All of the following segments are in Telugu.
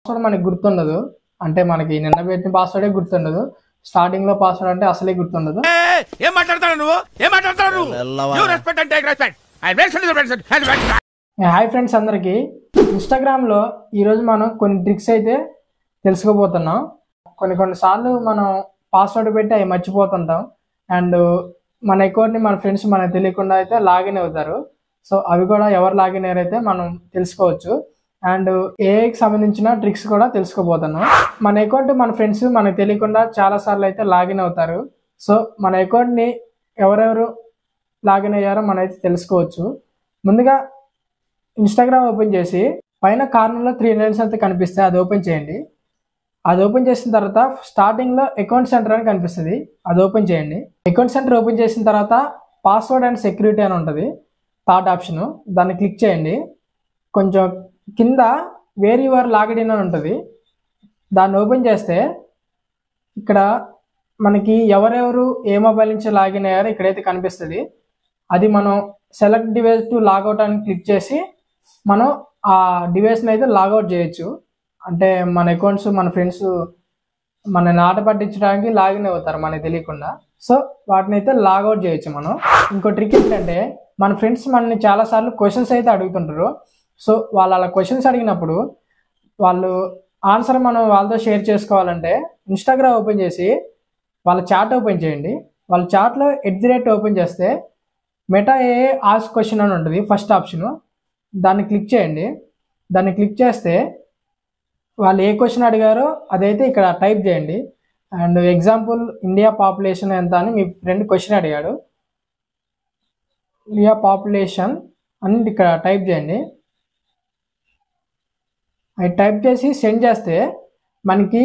పాస్వర్డ్ మనకి గుర్తుండదు. అంటే మనకి నిన్న పెట్టిన పాస్వర్డే గుర్తుండదు. స్టార్టింగ్ లో పాస్వర్డ్ అంటే అసలే గుర్తుండదు. ఏం మాట్లాడతావు నువ్వు? ఏం మాట్లాడతావు నువ్వు? You respect and take respect. I respect. Hi friends అందరికి. ఇన్స్టాగ్రామ్ లో ఈరోజు మనం కొన్ని ట్రిక్స్ అయితే తెలుసుకోబోతున్నాం. కొన్ని సార్లు మనం పాస్వర్డ్ పెట్టి అవి మర్చిపోతుంటాం. అండ్ మన అకౌంట్ని మన ఫ్రెండ్స్ మనకు తెలియకుండా అయితే లాగిన్ అవుతారు. సో అవి కూడా ఎవరు లాగిన్ అయ్యారైతే మనం తెలుసుకోవచ్చు. అండ్ ఏఐకి సంబంధించిన ట్రిక్స్ కూడా తెలుసుకోబోతున్నాం. మన అకౌంట్ మన ఫ్రెండ్స్ మనకు తెలియకుండా చాలా సార్లు అయితే లాగిన్ అవుతారు. సో మన అకౌంట్ని ఎవరెవరు లాగిన్ అయ్యారో మనం అయితే తెలుసుకోవచ్చు. ముందుగా ఇన్స్టాగ్రామ్ ఓపెన్ చేసి పైన కార్నర్లో 3 లైన్స్ అయితే కనిపిస్తాయి, అది ఓపెన్ చేయండి. అది ఓపెన్ చేసిన తర్వాత స్టార్టింగ్లో అకౌంట్ సెంటర్ అని కనిపిస్తుంది, అది ఓపెన్ చేయండి. అకౌంట్ సెంటర్ ఓపెన్ చేసిన తర్వాత పాస్వర్డ్ అండ్ సెక్యూరిటీ అని ఉంటుంది, థర్డ్ ఆప్షను, దాన్ని క్లిక్ చేయండి. కొంచెం కింద వేర్ యువర్ లాగిన్ అని ఉంటుంది, దాన్ని ఓపెన్ చేస్తే ఇక్కడ మనకి ఎవరెవరు ఏ మొబైల్ నుంచి లాగిన్ అయ్యారో ఇక్కడైతే కనిపిస్తుంది. అది మనం సెలెక్ట్ డివైస్ టు లాగౌట్ అని క్లిక్ చేసి మనం ఆ డివైస్ని అయితే లాగౌట్ చేయొచ్చు. అంటే మన అకౌంట్స్ మన ఫ్రెండ్స్ మనని ఆట పట్టించడానికి లాగిన్ అవుతారు మనకి తెలియకుండా. సో వాటిని అయితే లాగౌట్ చేయొచ్చు మనం. ఇంకో ట్రిక్ ఏంటంటే మన ఫ్రెండ్స్ మనని చాలాసార్లు క్వశ్చన్స్ అయితే అడుగుతుంటారు. సో వాళ్ళు అలా క్వశ్చన్స్ అడిగినప్పుడు వాళ్ళు ఆన్సర్ మనం వాళ్ళతో షేర్ చేసుకోవాలంటే ఇన్స్టాగ్రామ్ ఓపెన్ చేసి వాళ్ళ చాట్ ఓపెన్ చేయండి. వాళ్ళ చాట్లో @ ఓపెన్ చేస్తే మెటా ఏఐ ఆస్క్ క్వశ్చన్ అని ఉంటుంది, ఫస్ట్ ఆప్షను, దాన్ని క్లిక్ చేయండి. దాన్ని క్లిక్ చేస్తే వాళ్ళు ఏ క్వశ్చన్ అడిగారో అదైతే ఇక్కడ టైప్ చేయండి. అండ్ ఎగ్జాంపుల్ ఇండియా పాపులేషన్ ఎంత అని మీ ఫ్రెండ్ క్వశ్చన్ అడిగాడు, ఇండియా పాపులేషన్ అని ఇక్కడ టైప్ చేయండి. అది టైప్ చేసి సెండ్ చేస్తే మనకి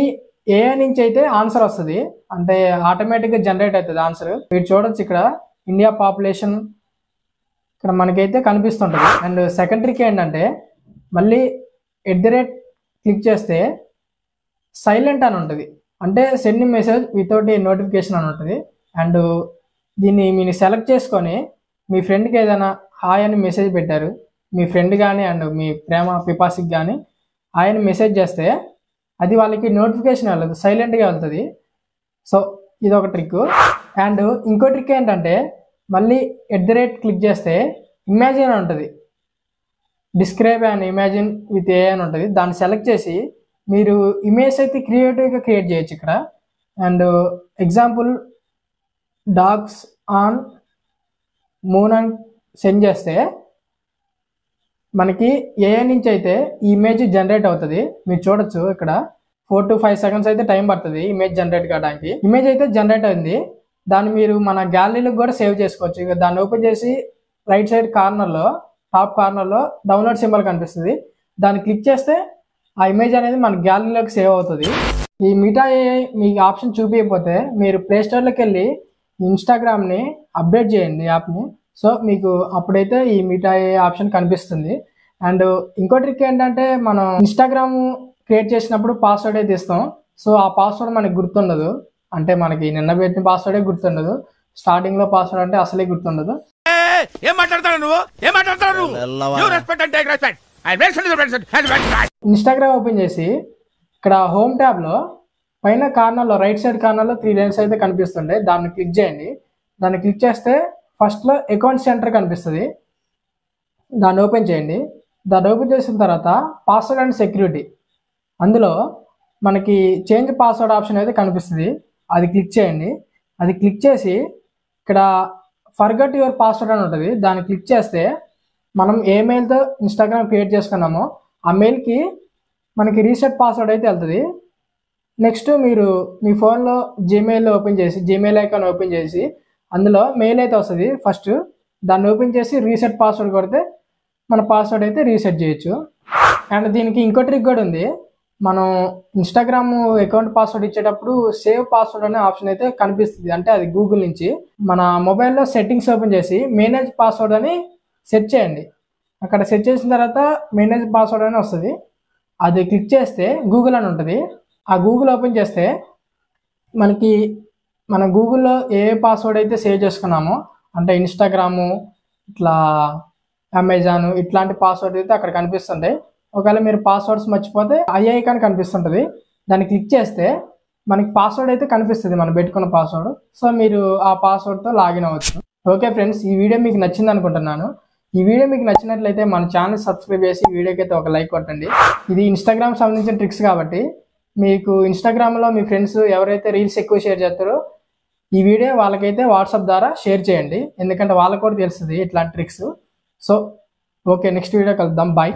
ఏఐ నుంచి అయితే ఆన్సర్ వస్తుంది, అంటే ఆటోమేటిక్గా జనరేట్ అవుతుంది ఆన్సర్. మీరు చూడొచ్చు ఇక్కడ ఇండియా పాపులేషన్ ఇక్కడ మనకైతే కనిపిస్తుంటుంది. అండ్ సెకండ్ ట్రిక్ ఏంటంటే మళ్ళీ @ క్లిక్ చేస్తే సైలెంట్ అని ఉంటుంది, అంటే send message without a notification అని ఉంటుంది. అండ్ దీన్ని మీరు సెలెక్ట్ చేసుకొని మీ ఫ్రెండ్కి ఏదైనా హాయ్ అని మెసేజ్ పెట్టారు, మీ ఫ్రెండ్ కానీ అండ్ మీ ప్రేమ పిపాసికి కానీ హాయ్ అని మెసేజ్ చేస్తే అది వాళ్ళకి నోటిఫికేషన్ వెళ్ళదు, సైలెంట్గా వెళ్తుంది. సో ఇది ఒక ట్రిక్. అండ్ ఇంకో ట్రిక్ ఏంటంటే మళ్ళీ @ క్లిక్ చేస్తే ఇమాజిన్ అని ఉంటుంది, describe and imagine with a అని ఉంటుంది, దాన్ని సెలెక్ట్ చేసి మీరు ఇమేజ్ అయితే క్రియేటివ్గా క్రియేట్ చేయొచ్చు ఇక్కడ. And example dogs on moon అని సెండ్ చేస్తే మనకి ఏఐ నుంచి అయితే ఈ ఇమేజ్ జనరేట్ అవుతుంది. మీరు చూడొచ్చు ఇక్కడ 4 to 5 seconds అయితే టైం పడుతుంది ఇమేజ్ జనరేట్ కావడానికి. ఇమేజ్ అయితే జనరేట్ అయింది, దాన్ని మీరు మన గ్యాలరీలకు కూడా సేవ్ చేసుకోవచ్చు. ఇక దాన్ని ఓపెన్ చేసి రైట్ సైడ్ కార్నర్లో టాప్ కార్నర్లో డౌన్లోడ్ సింబల్ కనిపిస్తుంది, దాన్ని క్లిక్ చేస్తే ఆ ఇమేజ్ అనేది మన గ్యాలరీలోకి సేవ్ అవుతుంది. ఈ మెటా ఏఐ మీకు ఆప్షన్ చూపించకపోతే మీరు ప్లేస్టోర్లోకి వెళ్ళి ఇన్స్టాగ్రామ్ని అప్డేట్ చేయండి యాప్ని. సో మీకు అప్పుడైతే ఈ మెటా ఏఐ ఆప్షన్ కనిపిస్తుంది. అండ్ ఇంకో ట్రిక్ ఏంటంటే మనం ఇన్స్టాగ్రామ్ క్రియేట్ చేసినప్పుడు పాస్వర్డ్ అయితే ఇస్తాం. సో ఆ పాస్వర్డ్ మనకి గుర్తుండదు, అంటే మనకి నిన్న పెట్టిన పాస్వర్డే గుర్తుండదు. స్టార్టింగ్లో పాస్వర్డ్ అంటే అసలే గుర్తుండదు. ఏం మాట్లాడతావు నువ్వు? ఏం మాట్లాడతావు నువ్వు? You respect and take respect. I respect. Instagram open చేసి ఇక్కడ హోమ్ ట్యాబ్లో పైన కార్నర్లో రైట్ సైడ్ కార్నర్లో 3 లైన్స్ అయితే కనిపిస్తుండే, దాన్ని క్లిక్ చేయండి. దాన్ని క్లిక్ చేస్తే ఫస్ట్లో అకౌంట్ సెంటర్ కనిపిస్తుంది, దాన్ని ఓపెన్ చేయండి. దాన్ని ఓపెన్ చేసిన తర్వాత పాస్వర్డ్ అండ్ సెక్యూరిటీ, అందులో మనకి చేంజ్ పాస్వర్డ్ ఆప్షన్ అయితే కనిపిస్తుంది, అది క్లిక్ చేయండి. అది క్లిక్ చేసి ఇక్కడ ఫర్గట్ యువర్ పాస్వర్డ్ అని ఉంటుంది, దాన్ని క్లిక్ చేస్తే మనం ఏ మెయిల్తో ఇన్స్టాగ్రామ్ క్రియేట్ చేసుకున్నామో ఆ మెయిల్కి మనకి రీసెట్ పాస్వర్డ్ అయితే వెళ్తుంది. నెక్స్ట్ మీరు మీ ఫోన్లో జీమెయిల్ ఓపెన్ చేసి జీమెయిల్ ఐకాన్ ఓపెన్ చేసి అందులో మెయిల్ అయితే వస్తుంది, ఫస్ట్ దాన్ని ఓపెన్ చేసి రీసెట్ పాస్వర్డ్ కొడితే మన పాస్వర్డ్ అయితే రీసెట్ చేయొచ్చు. అండ్ దీనికి ఇంకో ట్రిక్ కూడా ఉంది, మనం ఇన్స్టాగ్రామ్ అకౌంట్ పాస్వర్డ్ ఇచ్చేటప్పుడు సేవ్ పాస్వర్డ్ అనే ఆప్షన్ అయితే కనిపిస్తుంది, అంటే అది గూగుల్ నుంచి. మన మొబైల్లో సెట్టింగ్స్ ఓపెన్ చేసి మేనేజ్ పాస్వర్డ్ అని సెట్ చేయండి. అక్కడ సెట్ చేసిన తర్వాత మేనేజ్ పాస్వర్డ్ అని వస్తుంది, అది క్లిక్ చేస్తే గూగుల్ అని ఉంటుంది. ఆ గూగుల్ ఓపెన్ చేస్తే మనకి మన గూగుల్లో ఏ పాస్వర్డ్ అయితే సేవ్ చేసుకున్నామో, అంటే ఇన్స్టాగ్రాము ఇట్లా అమెజాన్ ఇట్లాంటి పాస్వర్డ్ అయితే అక్కడ కనిపిస్తుంటాయి. ఒకవేళ మీరు పాస్వర్డ్స్ మర్చిపోతే ఐ ఐకాన్ కనిపిస్తుంటుంది, దాన్ని క్లిక్ చేస్తే మనకి పాస్వర్డ్ అయితే కనిపిస్తుంది, మనం పెట్టుకున్న పాస్వర్డ్. సో మీరు ఆ పాస్వర్డ్తో లాగిన్ అవ్వచ్చు. ఓకే ఫ్రెండ్స్, ఈ వీడియో మీకు నచ్చింది అనుకుంటున్నాను. ఈ వీడియో మీకు నచ్చినట్లయితే మన ఛానల్ సబ్స్క్రైబ్ చేసి వీడియోకి అయితే ఒక లైక్ కొట్టండి. ఇది ఇన్స్టాగ్రామ్ సంబంధించిన ట్రిక్స్ కాబట్టి మీకు ఇన్స్టాగ్రామ్లో మీ ఫ్రెండ్స్ ఎవరైతే రీల్స్ ఎక్కువ షేర్ చేస్తారో ఈ వీడియో వాళ్ళకైతే వాట్సాప్ ద్వారా షేర్ చేయండి, ఎందుకంటే వాళ్ళకు కూడా తెలుస్తుంది ఇట్లాంటి tricks. So okay, next video కలుద్దాం. బాయ్.